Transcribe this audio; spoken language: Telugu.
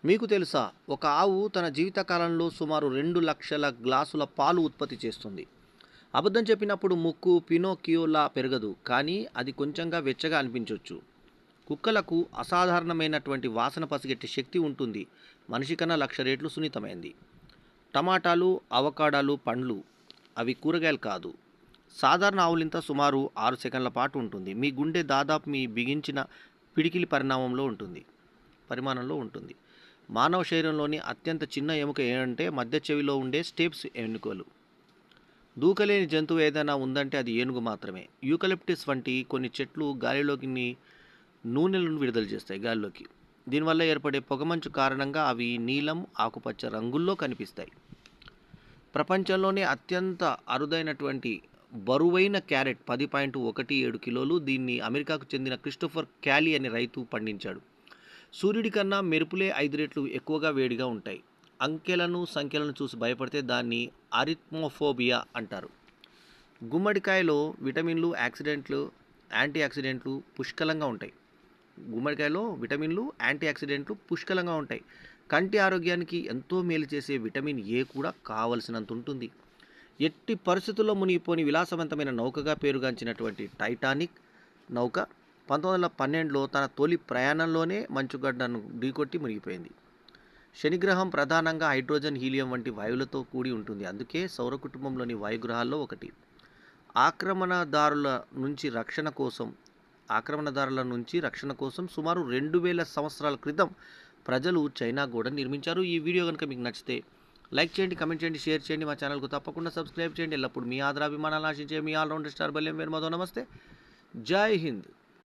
మీకు తెలుసా? ఒక ఆవు తన జీవితకాలంలో సుమారు 2,00,000 గ్లాసుల పాలు ఉత్పత్తి చేస్తుంది. అబద్ధం చెప్పినప్పుడు ముక్కు పినోకియోలా పెరగదు, కానీ అది కొంచెంగా వెచ్చగా అనిపించొచ్చు. కుక్కలకు అసాధారణమైనటువంటి వాసన పసిగట్టే శక్తి ఉంటుంది. మనిషి కన్నా 1,00,000 రెట్లు సున్నితమైంది. టమాటాలు, అవకాడాలు, పండ్లు అవి కూరగాయలు కాదు. సాధారణ ఆవులింత సుమారు 6 సెకన్ల పాటు ఉంటుంది. మీ గుండె దాదాపు మీ బిగించిన పిడికిలి పరిమాణంలో ఉంటుంది. మానవ శరీరంలోని అత్యంత చిన్న ఎముక ఏంటంటే మధ్య చెవిలో ఉండే స్టెప్స్ ఎముకలు. దూకలేని జంతువు ఏదైనా ఉందంటే అది ఏనుగు మాత్రమే. యూకలిప్టిస్ వంటి కొన్ని చెట్లు గాలిలోకి నూనెలను విడుదల చేస్తాయి గాలిలోకి. దీనివల్ల ఏర్పడే పొగమంచు కారణంగా అవి నీలం, ఆకుపచ్చ రంగుల్లో కనిపిస్తాయి. ప్రపంచంలోనే అత్యంత అరుదైనటువంటి బరువైన క్యారెట్ 10.17 కిలోలు. దీన్ని అమెరికాకు చెందిన క్రిస్టోఫర్ క్యాలీ అనే రైతు పండించాడు. సూర్యుడి కన్నా మెరుపులే 5 రెట్లు ఎక్కువగా వేడిగా ఉంటాయి. సంఖ్యలను చూసి భయపడితే దాన్ని అరిథ్మోఫోబియా అంటారు. గుమ్మడికాయలో విటమిన్లు, యాంటీ ఆక్సిడెంట్లు పుష్కలంగా ఉంటాయి. పుష్కలంగా ఉంటాయి. కంటి ఆరోగ్యానికి ఎంతో మేలు చేసే విటమిన్ ఏ కూడా కావలసినంత ఉంటుంది. ఎట్టి పరిస్థితుల్లో మునిగిపోని విలాసవంతమైన నౌకగా పేరుగాంచినటువంటి టైటానిక్ నౌక 1912లో తన తొలి ప్రయాణంలోనే మంచుగడ్డను ఢీకొట్టి మునిగిపోయింది. శనిగ్రహం ప్రధానంగా హైడ్రోజన్, హీలియం వంటి వాయువులతో కూడి ఉంటుంది. అందుకే సౌర కుటుంబంలోని వాయుగ్రహాల్లో ఒకటి. ఆక్రమణదారుల నుంచి రక్షణ కోసం సుమారు 2000 సంవత్సరాల క్రితం ప్రజలు చైనా గోడను నిర్మించారు. ఈ వీడియో కనుక మీకు నచ్చితే లైక్ చేయండి, కమెంట్ చేయండి, షేర్ చేయండి. మా ఛానల్కు తప్పకుండా సబ్స్క్రైబ్ చేయండి. ఎల్లప్పుడు మీ ఆదరాభిమానాలు ఆశించే మీ ఆల్రౌండర్ స్టార్ బల్యం వేరు. నమస్తే. జై హింద్.